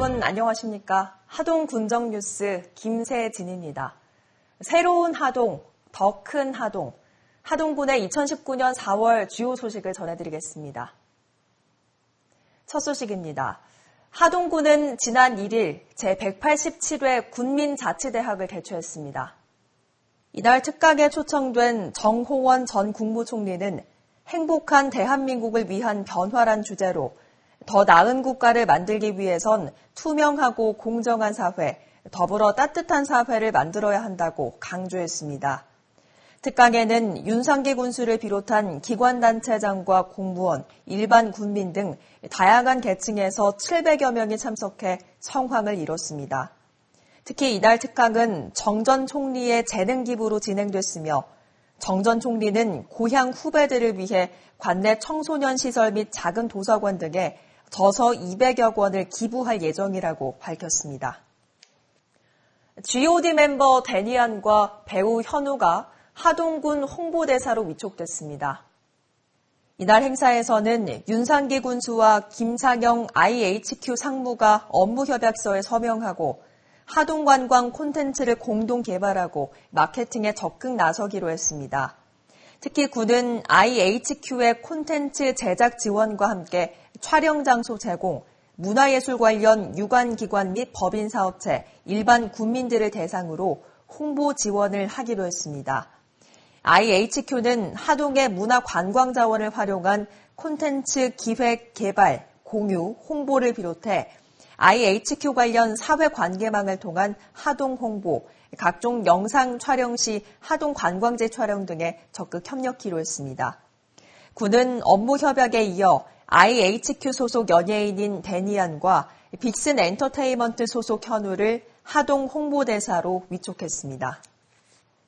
여러분 안녕하십니까? 하동 군정 뉴스 김세진입니다. 새로운 하동, 더 큰 하동, 하동군의 2019년 4월 주요 소식을 전해드리겠습니다. 첫 소식입니다. 하동군은 지난 1일 제187회 군민자치대학을 개최했습니다. 이날 특강에 초청된 정호원 전 국무총리는 행복한 대한민국을 위한 변화란 주제로 더 나은 국가를 만들기 위해선 투명하고 공정한 사회, 더불어 따뜻한 사회를 만들어야 한다고 강조했습니다. 특강에는 윤상기 군수를 비롯한 기관단체장과 공무원, 일반 군민 등 다양한 계층에서 700여 명이 참석해 성황을 이뤘습니다. 특히 이날 특강은 정 전 총리의 재능 기부로 진행됐으며 정 전 총리는 고향 후배들을 위해 관내 청소년 시설 및 작은 도서관 등에 저서 200여 권을 기부할 예정이라고 밝혔습니다. G.O.D 멤버 데니안과 배우 현우가 하동군 홍보대사로 위촉됐습니다. 이날 행사에서는 윤상기 군수와 김상영 IHQ 상무가 업무협약서에 서명하고 하동관광 콘텐츠를 공동 개발하고 마케팅에 적극 나서기로 했습니다. 특히 군은 IHQ의 콘텐츠 제작 지원과 함께 촬영 장소 제공, 문화예술 관련 유관기관 및 법인사업체, 일반 군민들을 대상으로 홍보 지원을 하기로 했습니다. IHQ는 하동의 문화관광 자원을 활용한 콘텐츠 기획, 개발, 공유, 홍보를 비롯해 IHQ 관련 사회관계망을 통한 하동 홍보, 각종 영상 촬영 시 하동 관광지 촬영 등에 적극 협력키로 했습니다. 군은 업무 협약에 이어 IHQ 소속 연예인인 데니안과 빅슨 엔터테인먼트 소속 현우를 하동 홍보대사로 위촉했습니다.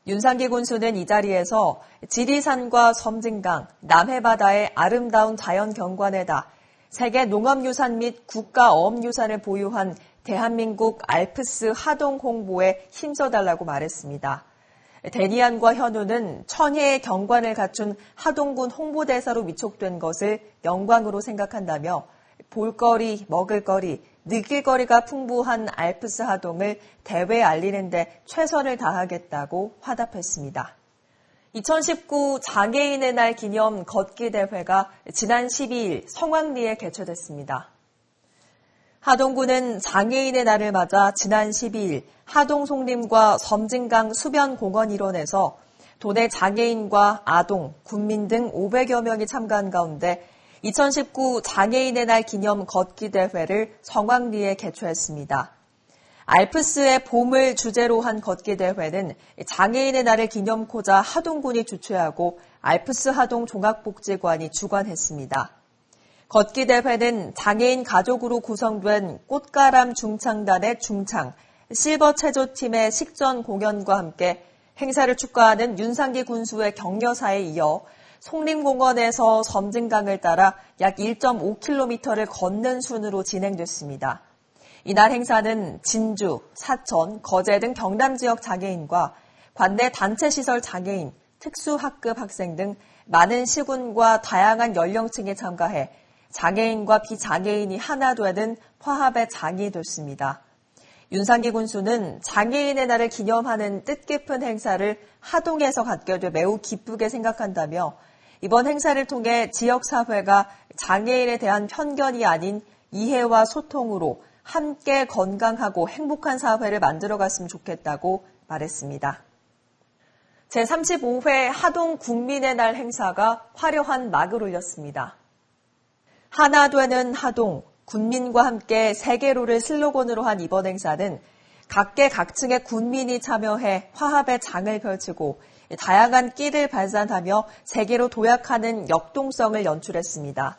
윤상기 군수는 이 자리에서 지리산과 섬진강, 남해바다의 아름다운 자연 경관에다 세계 농업유산 및 국가어업유산을 보유한 대한민국 알프스 하동 홍보에 힘써달라고 말했습니다. 데니안과 현우는 천혜의 경관을 갖춘 하동군 홍보대사로 위촉된 것을 영광으로 생각한다며 볼거리, 먹을거리, 느낄거리가 풍부한 알프스 하동을 대외에 알리는 데 최선을 다하겠다고 화답했습니다. 2019 장애인의 날 기념 걷기 대회가 지난 12일 성황리에 개최됐습니다. 하동군은 장애인의 날을 맞아 지난 12일 하동 송림과 섬진강 수변공원 일원에서 도내 장애인과 아동, 군민 등 500여 명이 참가한 가운데 2019 장애인의 날 기념 걷기 대회를 성황리에 개최했습니다. 알프스의 봄을 주제로 한 걷기 대회는 장애인의 날을 기념코자 하동군이 주최하고 알프스 하동 종합복지관이 주관했습니다. 걷기 대회는 장애인 가족으로 구성된 꽃가람 중창단의 중창, 실버 체조팀의 식전 공연과 함께 행사를 축하하는 윤상기 군수의 격려사에 이어 송림공원에서 섬진강을 따라 약 1.5km를 걷는 순으로 진행됐습니다. 이날 행사는 진주, 사천, 거제 등 경남 지역 장애인과 관내 단체시설 장애인, 특수학급 학생 등 많은 시군과 다양한 연령층이 참가해 장애인과 비장애인이 하나 되는 화합의 장이 됐습니다. 윤상기 군수는 장애인의 날을 기념하는 뜻깊은 행사를 하동에서 갖게 돼 매우 기쁘게 생각한다며 이번 행사를 통해 지역사회가 장애인에 대한 편견이 아닌 이해와 소통으로 함께 건강하고 행복한 사회를 만들어갔으면 좋겠다고 말했습니다. 제35회 하동 국민의 날 행사가 화려한 막을 올렸습니다. 하나 되는 하동, 군민과 함께 세계로를 슬로건으로 한 이번 행사는 각계각층의 군민이 참여해 화합의 장을 펼치고 다양한 끼를 발산하며 세계로 도약하는 역동성을 연출했습니다.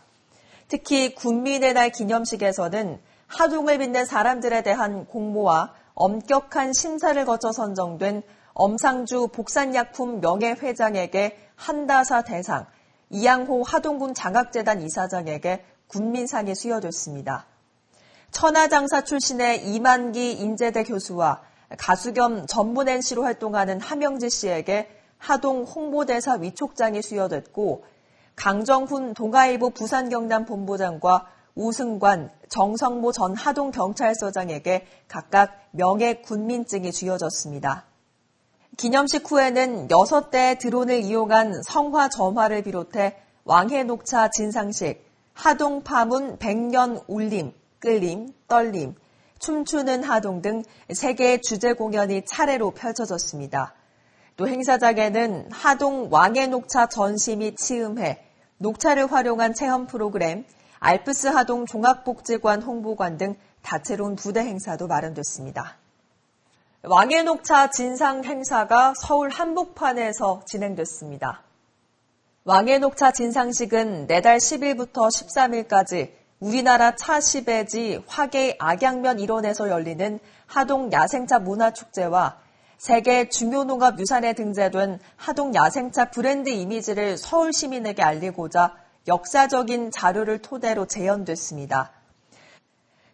특히 국민의 날 기념식에서는 하동을 빛낸 사람들에 대한 공모와 엄격한 심사를 거쳐 선정된 엄상주 복산약품 명예회장에게 한다사 대상, 이양호 하동군 장학재단 이사장에게 군민상이 수여됐습니다. 천하장사 출신의 이만기 인제대 교수와 가수 겸 전문 MC로 활동하는 함영지 씨에게 하동 홍보대사 위촉장이 수여됐고 강정훈 동아일보 부산경남 본부장과 우승관, 정성모 전 하동경찰서장에게 각각 명예군민증이 쥐어졌습니다. 기념식 후에는 6대의 드론을 이용한 성화점화를 비롯해 왕해녹차 진상식, 하동파문 100년 울림, 끌림, 떨림, 춤추는 하동 등 3개의 주제 공연이 차례로 펼쳐졌습니다. 또 행사장에는 하동 왕해녹차 전시 및 치음회, 녹차를 활용한 체험 프로그램, 알프스 하동 종합복지관 홍보관 등 다채로운 부대 행사도 마련됐습니다. 왕해녹차 진상 행사가 서울 한복판에서 진행됐습니다. 왕해녹차 진상식은 내달 10일부터 13일까지 우리나라 차 시배지 화계 악양면 일원에서 열리는 하동 야생차 문화축제와 세계 중요농업 유산에 등재된 하동 야생차 브랜드 이미지를 서울 시민에게 알리고자 역사적인 자료를 토대로 재현됐습니다.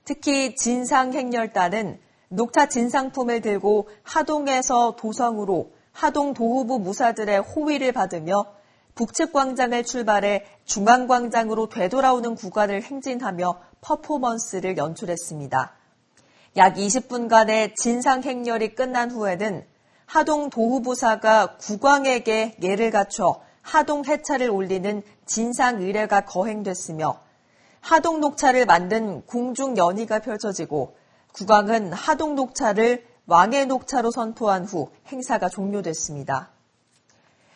특히 진상행렬단은 녹차 진상품을 들고 하동에서 도성으로 하동 도후부 무사들의 호위를 받으며 북측광장을 출발해 중앙광장으로 되돌아오는 구간을 행진하며 퍼포먼스를 연출했습니다. 약 20분간의 진상행렬이 끝난 후에는 하동 도후부사가 국왕에게 예를 갖춰 하동 해차를 올리는 진상의례가 거행됐으며 하동 녹차를 만든 궁중연희가 펼쳐지고 국왕은 하동 녹차를 왕의 녹차로 선포한 후 행사가 종료됐습니다.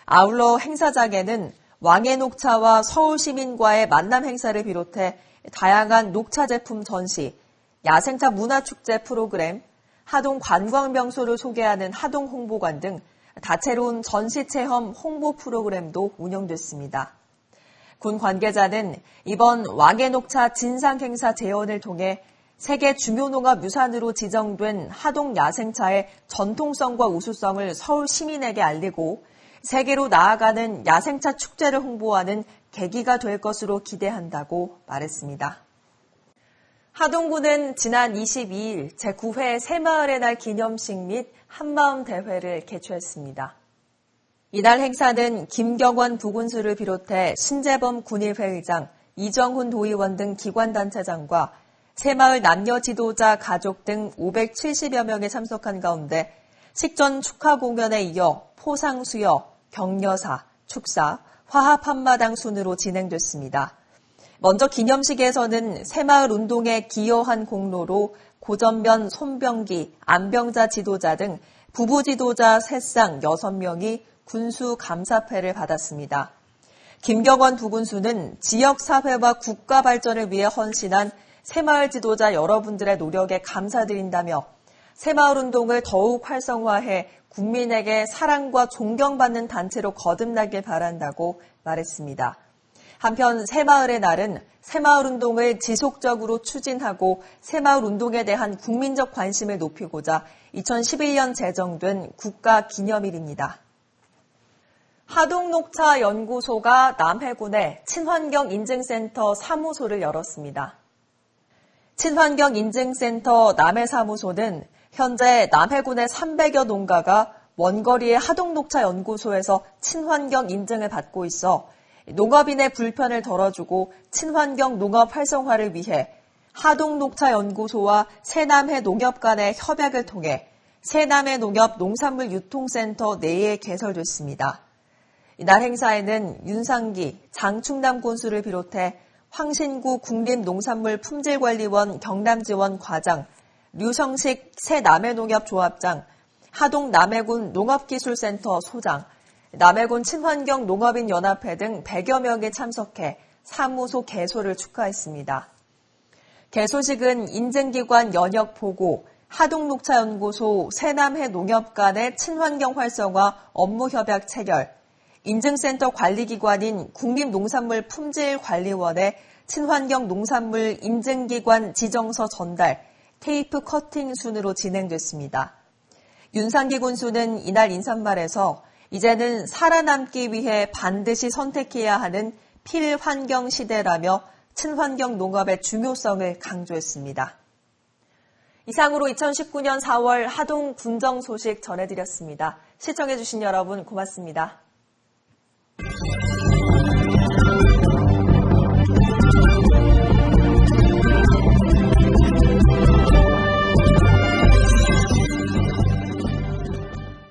아울러 행사장에는 왕의 녹차와 서울 시민과의 만남 행사를 비롯해 다양한 녹차 제품 전시, 야생차 문화축제 프로그램, 하동 관광명소를 소개하는 하동 홍보관 등 다채로운 전시체험 홍보 프로그램도 운영됐습니다. 군 관계자는 이번 왕의 녹차 진상행사 재현을 통해 세계 중요농업 유산으로 지정된 하동 야생차의 전통성과 우수성을 서울 시민에게 알리고 세계로 나아가는 야생차 축제를 홍보하는 계기가 될 것으로 기대한다고 말했습니다. 하동구는 지난 22일 제9회 새마을의 날 기념식 및 한마음 대회를 개최했습니다. 이날 행사는 김경원 부군수를 비롯해 신재범 군의회의장, 이정훈 도의원 등 기관단체장과 새마을 남녀 지도자 가족 등 570여 명이 참석한 가운데 식전 축하 공연에 이어 포상 수여, 격려사, 축사, 화합 한마당 순으로 진행됐습니다. 먼저 기념식에서는 새마을 운동에 기여한 공로로 고전면 손병기, 안병자 지도자 등 부부 지도자 새상 6명이 군수 감사패를 받았습니다. 김경원 부군수는 지역사회와 국가 발전을 위해 헌신한 새마을 지도자 여러분들의 노력에 감사드린다며 새마을 운동을 더욱 활성화해 국민에게 사랑과 존경받는 단체로 거듭나길 바란다고 말했습니다. 한편 새마을의 날은 새마을 운동을 지속적으로 추진하고 새마을 운동에 대한 국민적 관심을 높이고자 2011년 제정된 국가기념일입니다. 하동녹차연구소가 남해군에 친환경인증센터 사무소를 열었습니다. 친환경인증센터 남해사무소는 현재 남해군의 300여 농가가 원거리의 하동녹차연구소에서 친환경 인증을 받고 있어 농업인의 불편을 덜어주고 친환경 농업 활성화를 위해 하동녹차연구소와 새남해 농협 간의 협약을 통해 새남해 농협 농산물 유통센터 내에 개설됐습니다. 이날 행사에는 윤상기, 장충남 군수를 비롯해 황신구 국립농산물 품질관리원 경남지원 과장, 류성식 새남해농협 조합장, 하동 남해군 농업기술센터 소장, 남해군 친환경 농업인 연합회 등 100여 명이 참석해 사무소 개소를 축하했습니다. 개소식은 인증기관 연역 보고, 하동녹차연구소 새남해 농협 간의 친환경 활성화 업무협약 체결, 인증센터 관리기관인 국립농산물 품질관리원의 친환경 농산물 인증기관 지정서 전달, 테이프 커팅 순으로 진행됐습니다. 윤상기 군수는 이날 인사말에서 이제는 살아남기 위해 반드시 선택해야 하는 필환경 시대라며 친환경 농업의 중요성을 강조했습니다. 이상으로 2019년 4월 하동 군정 소식 전해드렸습니다. 시청해주신 여러분 고맙습니다.